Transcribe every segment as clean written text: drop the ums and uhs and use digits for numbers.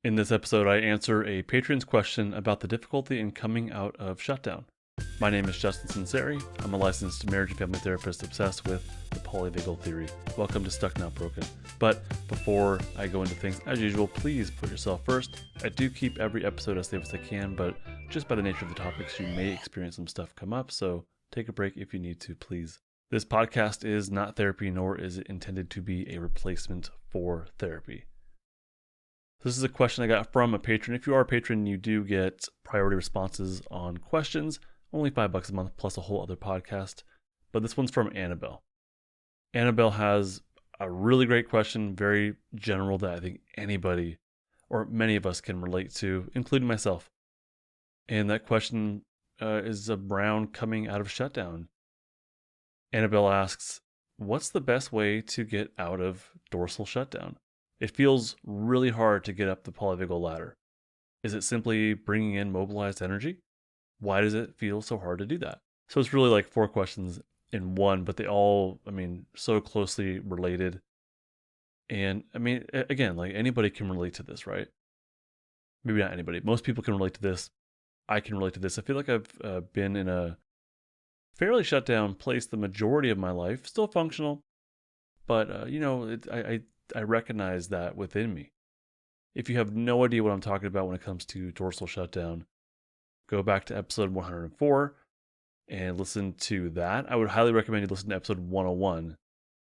In this episode, I answer a patron's question about the difficulty in coming out of shutdown. My name is Justin Sunseri. I'm a licensed marriage and family therapist obsessed with the polyvagal theory. Welcome to Stuck Not Broken. But before I go into things, as usual, please put yourself first. I do keep every episode as safe as I can, but just by the nature of the topics, you may experience some stuff come up, so take a break if you need to, please. This podcast is not therapy, nor is it intended to be a replacement for therapy. This is a question I got from a patron. If you are a patron, you do get priority responses on questions, only $5 a month, plus a whole other podcast. But this one's from Annabelle. Annabelle has a really great question, very general, that I think anybody or many of us can relate to, including myself. And that question is around coming out of shutdown. Annabelle asks, what's the best way to get out of dorsal shutdown? It feels really hard to get up the polyvagal ladder. Is it simply bringing in mobilized energy? Why does it feel so hard to do that? So it's really like 4 questions in one, but they all, so closely related. And again, like anybody can relate to this, right? Maybe not anybody. Most people can relate to this. I can relate to this. I feel like I've been in a fairly shut down place the majority of my life, still functional, but I recognize that within me. If you have no idea what I'm talking about when it comes to dorsal shutdown, go back to episode 104 and listen to that. I would highly recommend you listen to episode 101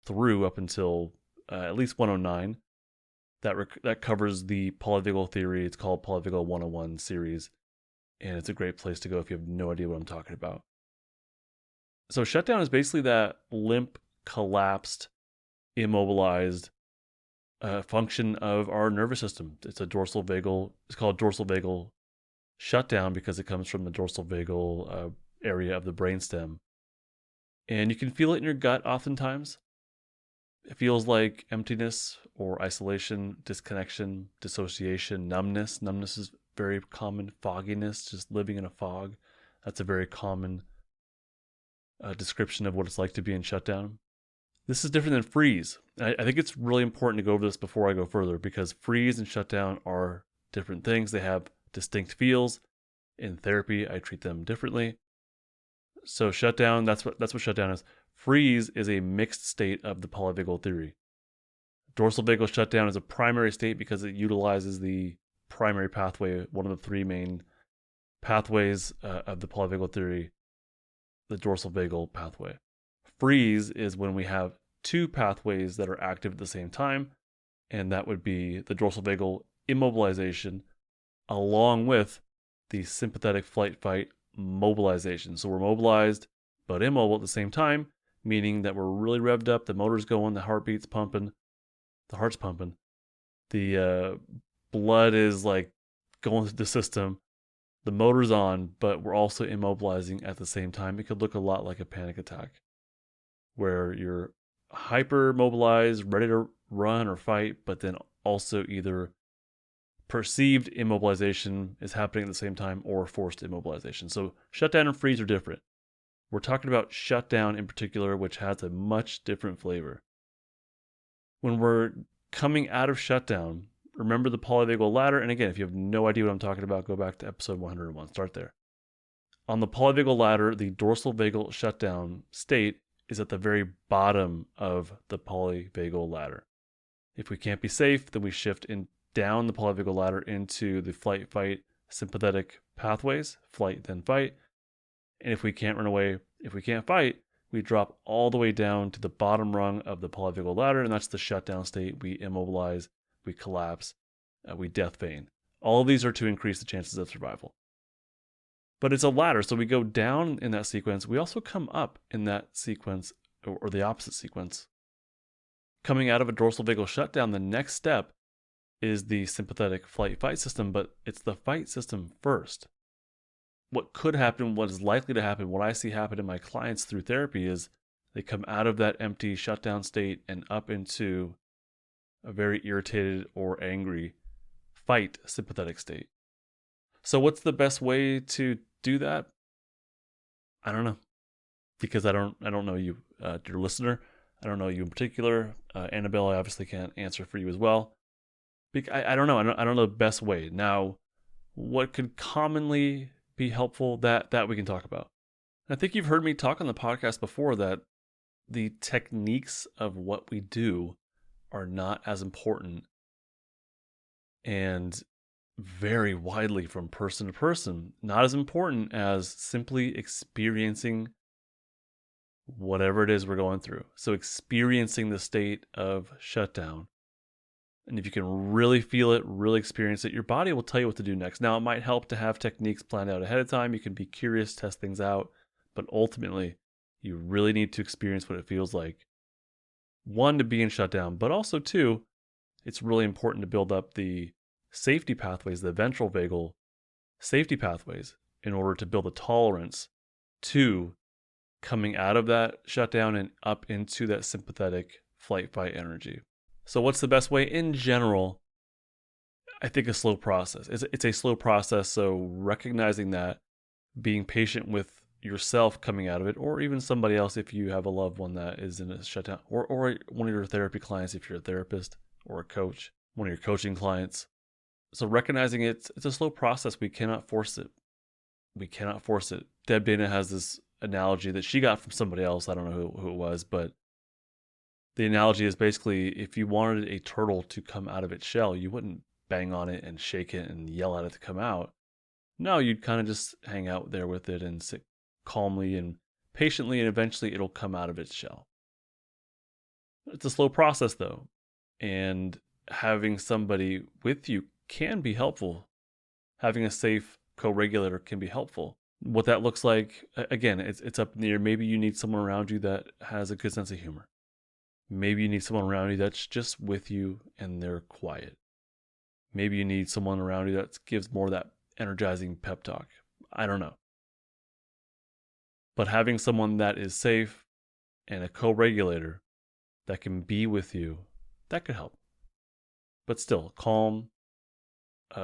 through up until at least 109. That covers the polyvagal theory. It's called Polyvagal 101 series, and it's a great place to go if you have no idea what I'm talking about. So shutdown is basically that limp, collapsed, immobilized function of our nervous system. It's called dorsal vagal shutdown because it comes from the dorsal vagal area of the brainstem. And you can feel it in your gut oftentimes. It feels like emptiness or isolation, disconnection, dissociation, numbness. Numbness is very common. Fogginess, just living in a fog. That's a very common description of what it's like to be in shutdown. This is different than freeze. I think it's really important to go over this before I go further because freeze and shutdown are different things. They have distinct feels. In therapy, I treat them differently. So shutdown, that's what shutdown is. Freeze is a mixed state of the polyvagal theory. Dorsal vagal shutdown is a primary state because it utilizes the primary pathway, one of the 3 main pathways of the polyvagal theory, the dorsal vagal pathway. Freeze is when we have 2 pathways that are active at the same time, and that would be the dorsal vagal immobilization along with the sympathetic flight-fight mobilization. So we're mobilized but immobile at the same time, meaning that we're really revved up, the motor's going, the heart's pumping, the blood is like going through the system, the motor's on, but we're also immobilizing at the same time. It could look a lot like a panic attack, where you're hyper mobilized, ready to run or fight, but then also either perceived immobilization is happening at the same time or forced immobilization. So shutdown and freeze are different. We're talking about shutdown in particular, which has a much different flavor. When we're coming out of shutdown, remember the polyvagal ladder. And again, if you have no idea what I'm talking about, go back to episode 101. Start there. On the polyvagal ladder, the dorsal vagal shutdown state is at the very bottom of the polyvagal ladder. If we can't be safe, then we shift down the polyvagal ladder into the flight-fight sympathetic pathways, flight then fight. And if we can't run away, if we can't fight, we drop all the way down to the bottom rung of the polyvagal ladder, and that's the shutdown state. We immobilize, we collapse, we death feign. All of these are to increase the chances of survival. But it's a ladder, so we go down in that sequence. We also come up in that sequence, or the opposite sequence. Coming out of a dorsal vagal shutdown, the next step is the sympathetic flight-fight system, but it's the fight system first. What could happen, what is likely to happen, what I see happen in my clients through therapy is they come out of that empty shutdown state and up into a very irritated or angry fight sympathetic state. So what's the best way to do that? I don't know, because I don't know you, dear listener. I don't know you in particular. Annabelle, I obviously can't answer for you as well. I don't know. I don't know the best way. Now, what could commonly be helpful, that we can talk about. I think you've heard me talk on the podcast before that the techniques of what we do are not as important and vary widely from person to person, not as important as simply experiencing whatever it is we're going through. So experiencing the state of shutdown. And if you can really feel it, really experience it, your body will tell you what to do next. Now, it might help to have techniques planned out ahead of time. You can be curious, test things out, but ultimately, you really need to experience what it feels like. One, to be in shutdown, but also two, it's really important to build up the safety pathways, the ventral vagal safety pathways, in order to build a tolerance to coming out of that shutdown and up into that sympathetic flight fight energy. So what's the best way? In general, I think a slow process. It's a slow process, so recognizing that, being patient with yourself coming out of it, or even somebody else if you have a loved one that is in a shutdown, or one of your therapy clients if you're a therapist, or a coach, one of your coaching clients. So recognizing it's a slow process. We cannot force it. Deb Dana has this analogy that she got from somebody else. I don't know who it was, but the analogy is basically, if you wanted a turtle to come out of its shell, you wouldn't bang on it and shake it and yell at it to come out. No, you'd kind of just hang out there with it and sit calmly and patiently, and eventually it'll come out of its shell. It's a slow process though, and having somebody with you can be helpful. Having a safe co-regulator can be helpful. What that looks like, again, it's up in the air. Maybe you need someone around you that has a good sense of humor. Maybe you need someone around you that's just with you and they're quiet. Maybe you need someone around you that gives more of that energizing pep talk. I don't know. But having someone that is safe and a co-regulator that can be with you, that could help. But still, calm,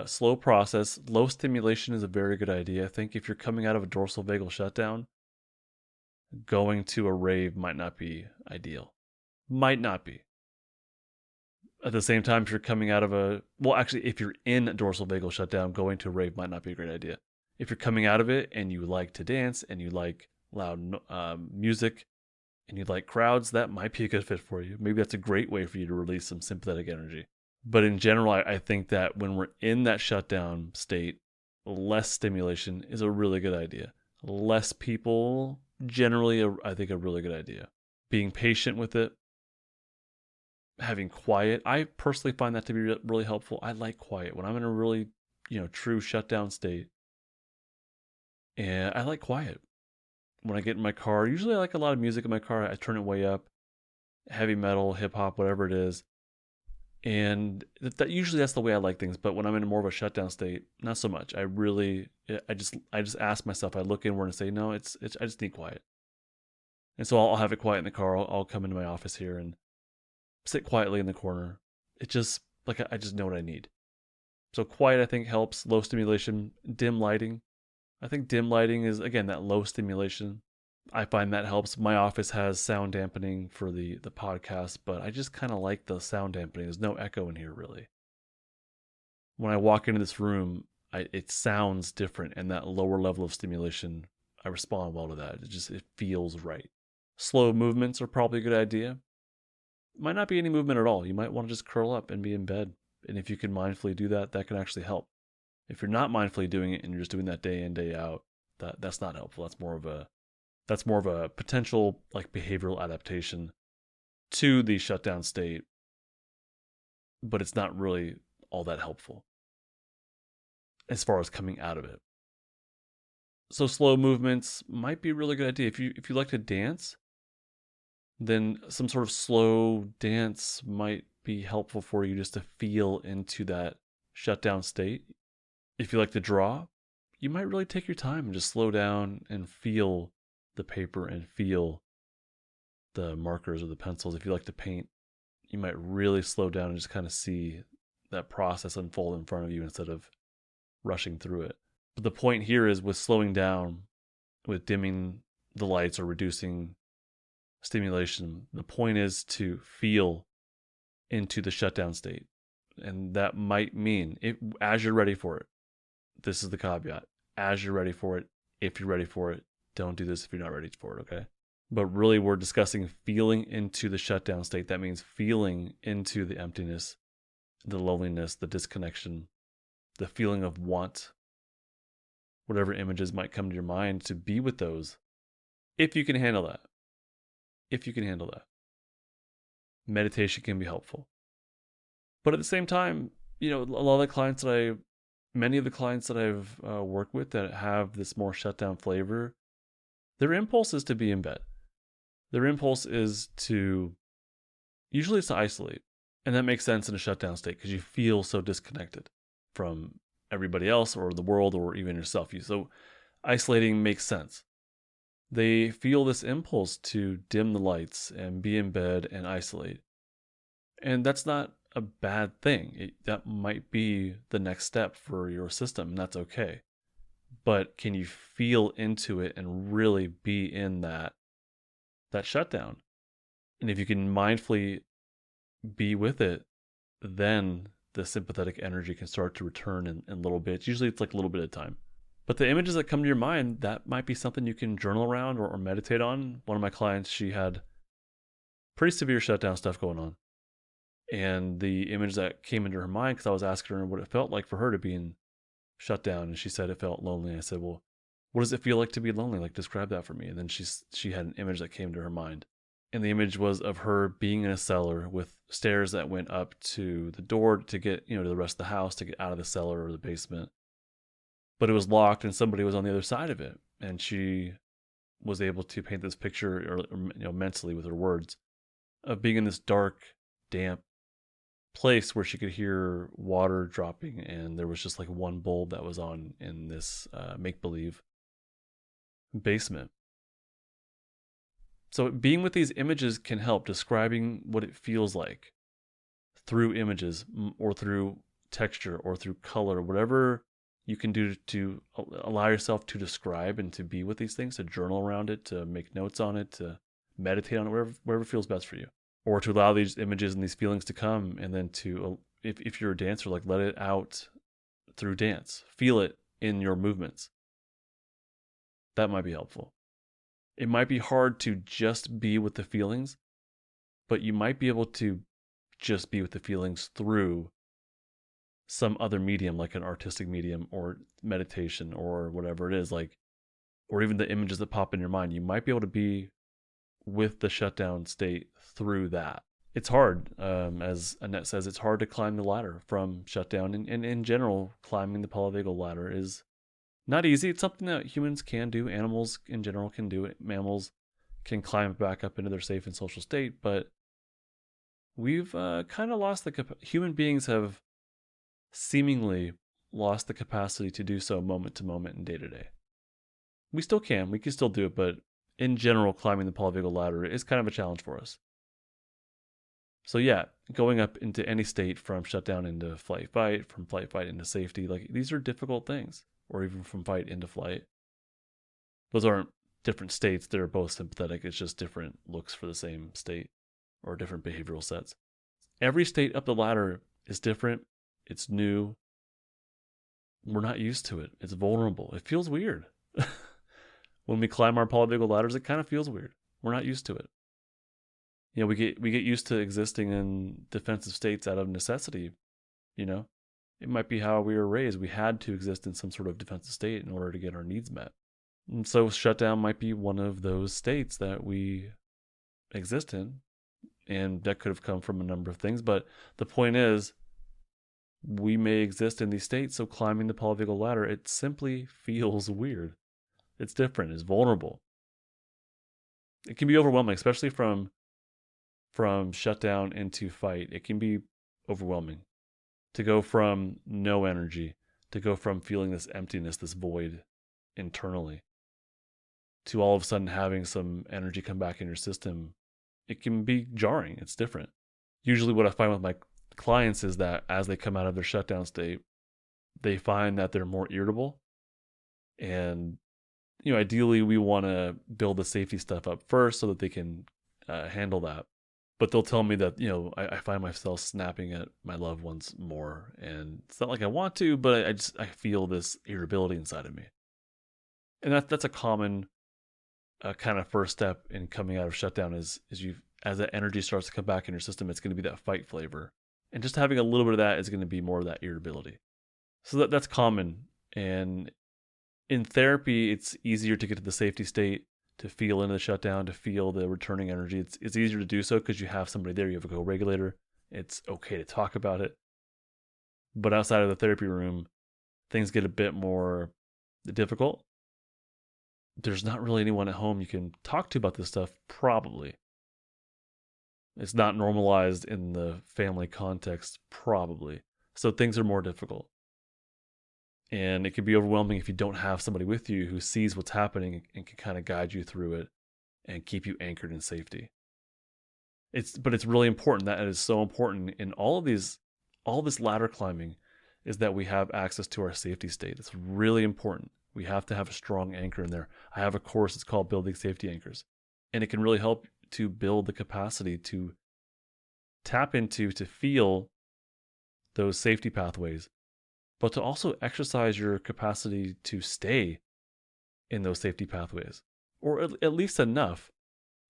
slow process. Low stimulation is a very good idea. I think if you're coming out of a dorsal vagal shutdown, going to a rave might not be ideal. Might not be. At the same time, if you're coming out of if you're in a dorsal vagal shutdown, going to a rave might not be a great idea. If you're coming out of it and you like to dance and you like loud music and you like crowds, that might be a good fit for you. Maybe that's a great way for you to release some sympathetic energy. But in general, I think that when we're in that shutdown state, less stimulation is a really good idea. Less people, generally, I think a really good idea. Being patient with it. Having quiet. I personally find that to be really helpful. I like quiet. When I'm in a really, true shutdown state, and I like quiet. When I get in my car, usually I like a lot of music in my car. I turn it way up, heavy metal, hip hop, whatever it is. And usually that's the way I like things. But when I'm in more of a shutdown state, not so much. I just ask myself. I look inward and say, no, I just need quiet. And so I'll have it quiet in the car. I'll come into my office here and sit quietly in the corner. It just, I just know what I need. So quiet, I think, helps. Low stimulation, dim lighting. I think dim lighting is, again, that low stimulation. I find that helps. My office has sound dampening for the podcast, but I just kind of like the sound dampening. There's no echo in here, really. When I walk into this room, it sounds different, and that lower level of stimulation, I respond well to that. It feels right. Slow movements are probably a good idea. Might not be any movement at all. You might want to just curl up and be in bed. And if you can mindfully do that, that can actually help. If you're not mindfully doing it and you're just doing that day in, day out, that's not helpful. That's more of a potential behavioral adaptation to the shutdown state, but it's not really all that helpful as far as coming out of it. So slow movements might be a really good idea. If you like to dance, then some sort of slow dance might be helpful for you just to feel into that shutdown state. If you like to draw, you might really take your time and just slow down and feel the paper and feel the markers or the pencils. If you like to paint, you might really slow down and just kind of see that process unfold in front of you instead of rushing through it. But the point here is, with slowing down, with dimming the lights or reducing stimulation, the point is to feel into the shutdown state. And that might mean, as you're ready for it, this is the caveat. As you're ready for it, if you're ready for it, don't do this if you're not ready for it, okay? But really, we're discussing feeling into the shutdown state. That means feeling into the emptiness, the loneliness, the disconnection, the feeling of want, whatever images might come to your mind, to be with those, if you can handle that. If you can handle that. Meditation can be helpful. But at the same time, a lot of the clients many of the clients that I've worked with that have this more shutdown flavor, their impulse is to be in bed. Their impulse is usually it's to isolate. And that makes sense in a shutdown state because you feel so disconnected from everybody else or the world or even yourself. So isolating makes sense. They feel this impulse to dim the lights and be in bed and isolate. And that's not a bad thing. That might be the next step for your system, and that's okay. But can you feel into it and really be in that shutdown? And if you can mindfully be with it, then the sympathetic energy can start to return in little bits. Usually it's like a little bit at a time. But the images that come to your mind, that might be something you can journal around or meditate on. One of my clients, she had pretty severe shutdown stuff going on. And the image that came into her mind, because I was asking her what it felt like for her to be in shutdown, and she said it felt lonely. I said, well, what does it feel like to be lonely? Like, describe that for me. And then she had an image that came to her mind. And the image was of her being in a cellar with stairs that went up to the door to get, to the rest of the house, to get out of the cellar or the basement. But it was locked and somebody was on the other side of it. And she was able to paint this picture, or mentally with her words, of being in this dark, damp place where she could hear water dropping, and there was just like one bulb that was on in this make-believe basement. So being with these images can help describing what it feels like through images or through texture or through color, whatever you can do to allow yourself to describe and to be with these things, to journal around it, to make notes on it, to meditate on it, wherever feels best for you. Or to allow these images and these feelings to come, and then to, if you're a dancer, like let it out through dance. Feel it in your movements. That might be helpful. It might be hard to just be with the feelings, but you might be able to just be with the feelings through some other medium, like an artistic medium or meditation or whatever it is, or even the images that pop in your mind. You might be able to be with the shutdown state through that. It's hard, as Annette says, it's hard to climb the ladder from shutdown. And in general, climbing the polyvagal ladder is not easy. It's something that humans can do. Animals in general can do it. Mammals can climb back up into their safe and social state. But we've kind of lost human beings have seemingly lost the capacity to do so moment to moment and day to day. We still can. We can still do it, but in general, climbing the polyvagal ladder is kind of a challenge for us. So yeah, going up into any state from shutdown into flight-fight, from flight-fight into safety, these are difficult things, or even from fight into flight. Those aren't different states. They're both sympathetic. It's just different looks for the same state or different behavioral sets. Every state up the ladder is different. It's new. We're not used to it. It's vulnerable. It feels weird. When we climb our polyvagal ladders, it kind of feels weird. We're not used to it. We get used to existing in defensive states out of necessity. It might be how we were raised. We had to exist in some sort of defensive state in order to get our needs met. And so shutdown might be one of those states that we exist in. And that could have come from a number of things. But the point is, we may exist in these states. So climbing the polyvagal ladder, it simply feels weird. It's different. It's vulnerable. It can be overwhelming, especially from shutdown into fight. It can be overwhelming to go from no energy, to go from feeling this emptiness, this void internally, to all of a sudden having some energy come back in your system. It can be jarring. It's different. Usually what I find with my clients is that as they come out of their shutdown state, they find that they're more irritable. And ideally we want to build the safety stuff up first so that they can handle that. But they'll tell me that, I find myself snapping at my loved ones more. And it's not like I want to, but I feel this irritability inside of me. And that's a common kind of first step in coming out of shutdown is as that energy starts to come back in your system, it's going to be that fight flavor. And just having a little bit of that is going to be more of that irritability. So that's common. And in therapy, it's easier to get to the safety state, to feel into the shutdown, to feel the returning energy. It's easier to do so because you have somebody there. You have a co-regulator. It's okay to talk about it. But outside of the therapy room, things get a bit more difficult. There's not really anyone at home you can talk to about this stuff, probably. It's not normalized in the family context, probably. So things are more difficult. And it can be overwhelming if you don't have somebody with you who sees what's happening and can kind of guide you through it and keep you anchored in safety. But it's really important. That is so important in all this ladder climbing, is that we have access to our safety state. It's really important. We have to have a strong anchor in there. I have a course, it's called Building Safety Anchors. And it can really help to build the capacity to tap into, to feel those safety pathways, but to also exercise your capacity to stay in those safety pathways, or at least enough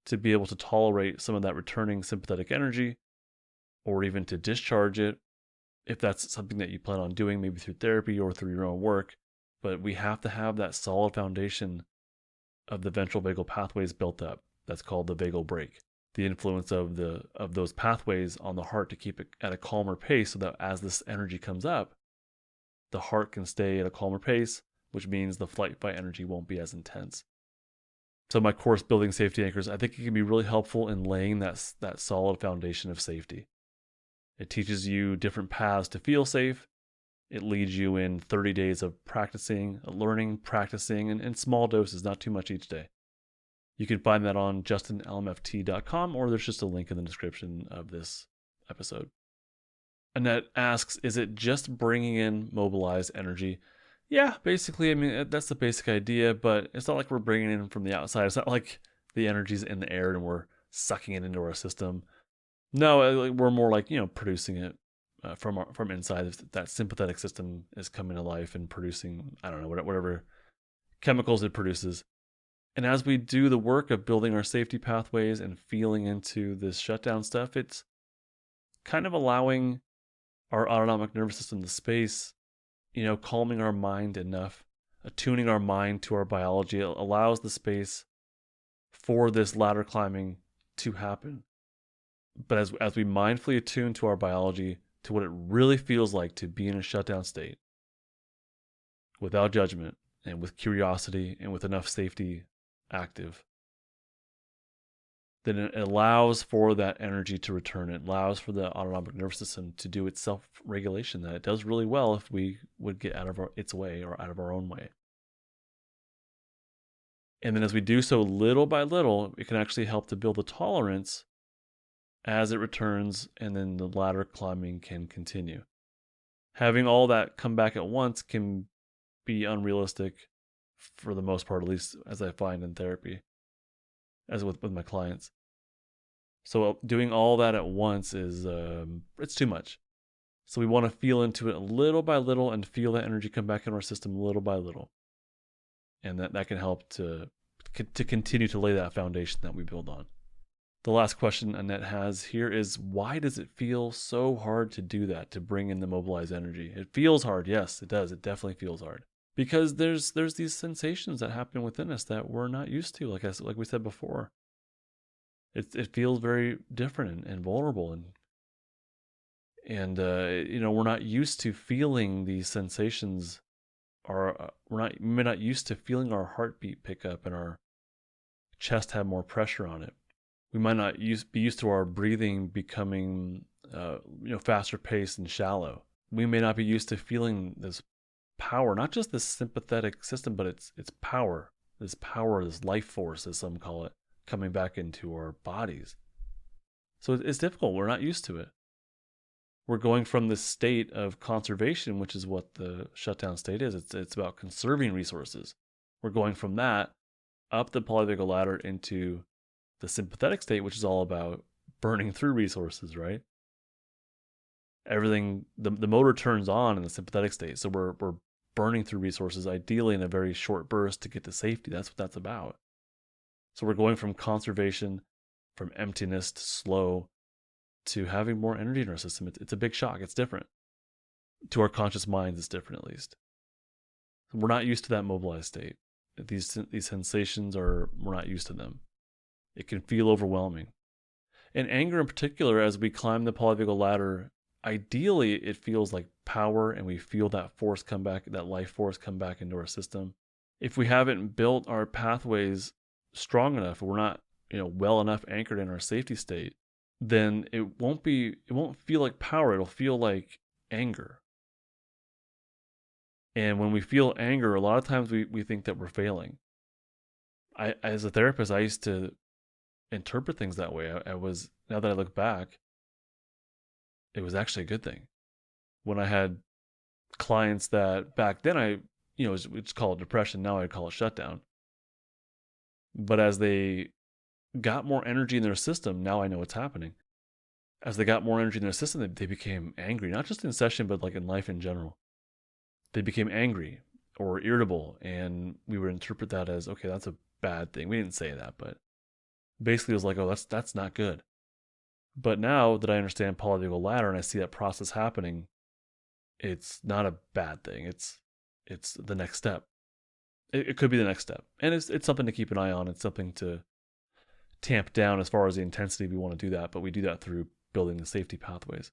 to be able to tolerate some of that returning sympathetic energy, or even to discharge it if that's something that you plan on doing, maybe through therapy or through your own work. But we have to have that solid foundation of the ventral vagal pathways built up. That's called the vagal brake. The influence of those pathways on the heart to keep it at a calmer pace, so that as this energy comes up, the heart can stay at a calmer pace, which means the flight fight energy won't be as intense. So my course, Building Safety Anchors, I think it can be really helpful in laying that solid foundation of safety. It teaches you different paths to feel safe. It leads you in 30 days of practicing, learning, practicing, and in small doses, not too much each day. You can find that on justinlmft.com, or there's just a link in the description of this episode. Annette asks, is it just bringing in mobilized energy? Yeah, basically, I mean, that's the basic idea, but it's not like we're bringing it in from the outside. It's not like the energy's in the air and we're sucking it into our system. No, we're more like, producing it from inside. That sympathetic system is coming to life and producing, I don't know, whatever chemicals it produces. And as we do the work of building our safety pathways and feeling into this shutdown stuff, it's kind of allowing our autonomic nervous system the space, calming our mind enough, attuning our mind to our biology. It allows the space for this ladder climbing to happen. But as we mindfully attune to our biology, to what it really feels like to be in a shutdown state, without judgment and with curiosity and with enough safety active, then it allows for that energy to return. It allows for the autonomic nervous system to do its self-regulation that it does really well if we would get out of its way or out of our own way. And then as we do so little by little, it can actually help to build a tolerance as it returns, and then the ladder climbing can continue. Having all that come back at once can be unrealistic for the most part, at least as I find in therapy, as with my clients. So doing all that at once is, it's too much. So we want to feel into it little by little and feel that energy come back in our system little by little. And that can help to continue to lay that foundation that we build on. The last question Annette has here is, why does it feel so hard to do that, to bring in the mobilized energy? It feels hard. Yes, it does. It definitely feels hard. Because there's these sensations that happen within us that we're not used to, like we said before. It feels very different and vulnerable, and we're not used to feeling these sensations. We're not used to feeling our heartbeat pick up and our chest have more pressure on it. We might not be used to our breathing becoming faster paced and shallow. We may not be used to feeling this power, not just this sympathetic system, but it's power, this life force, as some call it, coming back into our bodies. So it's difficult. We're not used to it. We're going from this state of conservation, which is what the shutdown state is. It's about conserving resources. We're going from that up the polyvagal ladder into the sympathetic state, which is all about burning through resources, right? Everything, the motor turns on in the sympathetic state. So we're burning through resources, ideally in a very short burst to get to safety. That's what that's about. So we're going from conservation, from emptiness to slow, to having more energy in our system. It's a big shock. It's different. To our conscious minds, it's different, at least. We're not used to that mobilized state. These sensations we're not used to them. It can feel overwhelming. And anger in particular, as we climb the polyvagal ladder, ideally it feels like power, and we feel that force come back, that life force come back into our system. If we haven't built our pathways strong enough, or we're not, well enough anchored in our safety state, then it won't feel like power. It'll feel like anger. And when we feel anger, a lot of times we think that we're failing. As a therapist, I used to interpret things that way. Now that I look back, it was actually a good thing. When I had clients that back then it's called depression. Now I call it shutdown. But as they got more energy in their system, now I know what's happening. As they got more energy in their system, they became angry, not just in session, but like in life in general. They became angry or irritable, and we would interpret that as, okay, that's a bad thing. We didn't say that, but basically it was like, oh, that's not good. But now that I understand polyvagal ladder and I see that process happening, it's not a bad thing. It's the next step. It could be the next step. And it's something to keep an eye on. It's something to tamp down as far as the intensity we want to do that, but we do that through building the safety pathways.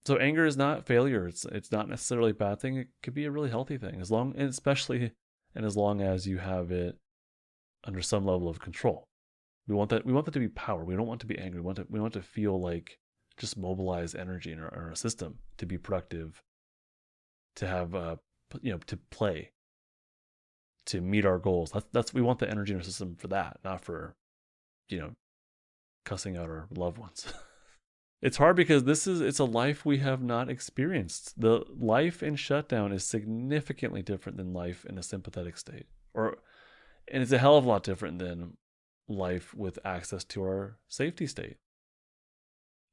So anger is not failure. It's not necessarily a bad thing. It could be a really healthy thing, as long as you have it under some level of control. We want that to be power. We don't want to be angry. We want to feel like just mobilized energy in our system to be productive, to have to play, to meet our goals. We want the energy in our system for that, not for cussing out our loved ones. It's hard because it's a life we have not experienced. The life in shutdown is significantly different than life in a sympathetic state, and it's a hell of a lot different than life with access to our safety state.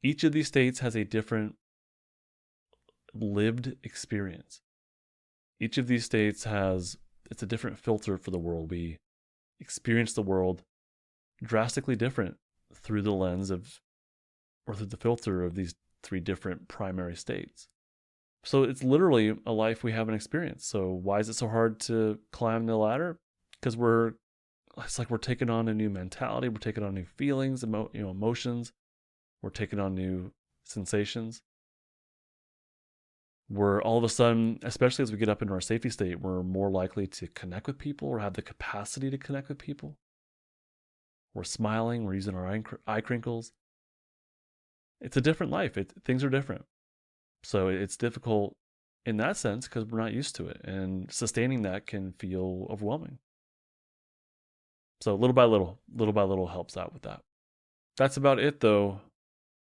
Each of these states has a different lived experience. Each of these states it's a different filter for the world. We experience the world drastically different through the lens of, or through the filter of, these three different primary states. So it's literally a life we haven't experienced. So why is it so hard to climb the ladder? Because it's like we're taking on a new mentality. We're taking on new feelings, emotions. We're taking on new sensations. We're all of a sudden, especially as we get up into our safety state, we're more likely to connect with people or have the capacity to connect with people. We're smiling. We're using our eye crinkles. It's a different life. Things are different. So it's difficult in that sense because we're not used to it. And sustaining that can feel overwhelming. So little by little helps out with that. That's about it, though.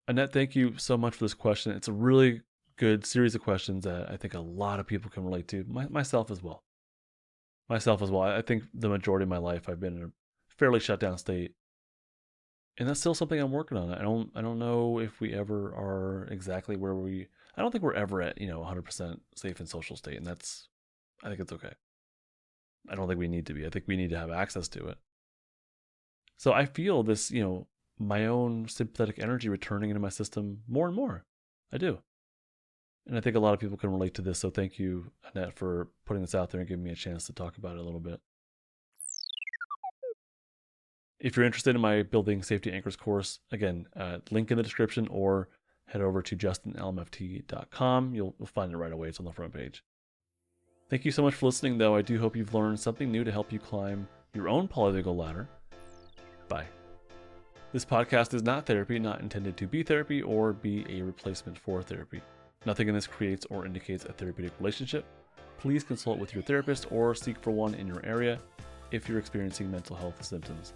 Annette, thank you so much for this question. It's a really good series of questions that I think a lot of people can relate to, myself as well. I think the majority of my life I've been in a fairly shut down state, and that's still something I'm working on. I don't know if we ever are exactly where I don't think we're ever at 100% safe and social state, and I think it's okay. I don't think we need to be. I think we need to have access to it. So I feel this, my own sympathetic energy returning into my system more and more. I do. And I think a lot of people can relate to this. So thank you, Annette, for putting this out there and giving me a chance to talk about it a little bit. If you're interested in my Building Safety Anchors course, again, link in the description, or head over to justinlmft.com. You'll find it right away. It's on the front page. Thank you so much for listening, though. I do hope you've learned something new to help you climb your own polyvagal ladder. Bye. This podcast is not therapy, not intended to be therapy or be a replacement for therapy. Nothing in this creates or indicates a therapeutic relationship. Please consult with your therapist or seek for one in your area if you're experiencing mental health symptoms.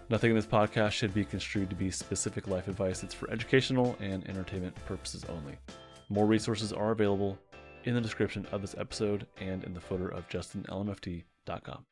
Nothing in this podcast should be construed to be specific life advice. It's for educational and entertainment purposes only. More resources are available in the description of this episode and in the footer of justinlmft.com.